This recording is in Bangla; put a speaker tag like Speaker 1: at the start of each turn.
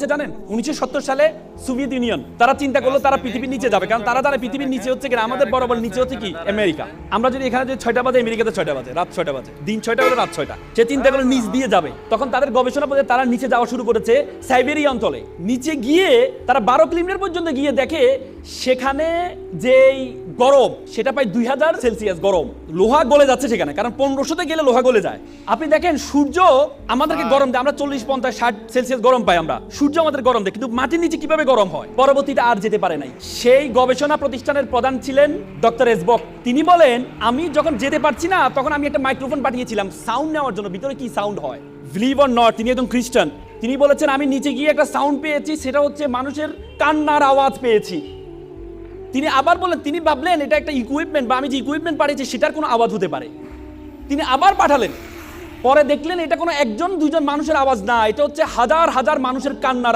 Speaker 1: জানেন 1970 সালে সোভিয়েত ইউনিয়ন তারা চিন্তা করলো তারা পৃথিবীর নিচে যাবে, কারণ তারা পৃথিবীর নিচে হচ্ছে কিনা আমাদের বরাবর নিচে হচ্ছে কি আমেরিকা। আমরা যদি এখানে যে 6টা বাজে, আমেরিকাতে 6টা বাজে, রাত 6টা বাজে, দিন 6টা বাজে, রাত 6টা, সে চিন্তা করলো নিচ দিয়ে যাবে। তখন তাদের গবেষণা পথে তারা নিচে যাওয়া শুরু করেছে সাইবেরিয়া অঞ্চলে। নিচে গিয়ে তারা 12 কিলোমিটার পর্যন্ত গিয়ে দেখে সেখানে যেই গরম সেটা প্রায় 2000 সেলসিয়াস গরম, লোহা গলে যাচ্ছে সেখানে, কারণ 1500-তে গেলে লোহা গলে যায়। আপনি দেখেন সূর্য আমাদেরকে গরম দেয়, আমরা 40, 50, 60 সেলসিয়াস গরম পাই, আমরা সূর্য আমাদের গরম দেয়, কিন্তু মাটির নিচে কিভাবে গরম হয় পরবর্তীতে আর যেতে পারে নাই। সেই গবেষণা প্রতিষ্ঠানের প্রধান ছিলেন ডক্টর এসবক। তিনি বলেন, আমি যখন যেতে পারছি না তখন আমি একটা মাইক্রোফোন পাঠিয়েছিলাম সাউন্ড নেওয়ার জন্য, ভিতরে কি সাউন্ড হয়। বিলিভ অর নট, তিনি একজন খ্রিস্টান। তিনি বলেছেন আমি নিচে গিয়ে একটা সাউন্ড পেয়েছি, সেটা হচ্ছে মানুষের কান্নার আওয়াজ পেয়েছি। তিনি আবার বলেন, তিনি ভাবলেন এটা একটা ইকুইপমেন্ট বা আমি যে ইকুইপমেন্ট পাঠিয়েছি সেটার কোনো আওয়াজ হতে পারে। তিনি আবার পাঠালেন, পরে দেখলেন এটা কোনো একজন দুইজন মানুষের আওয়াজ না, এটা হচ্ছে হাজার হাজার মানুষের কান্নার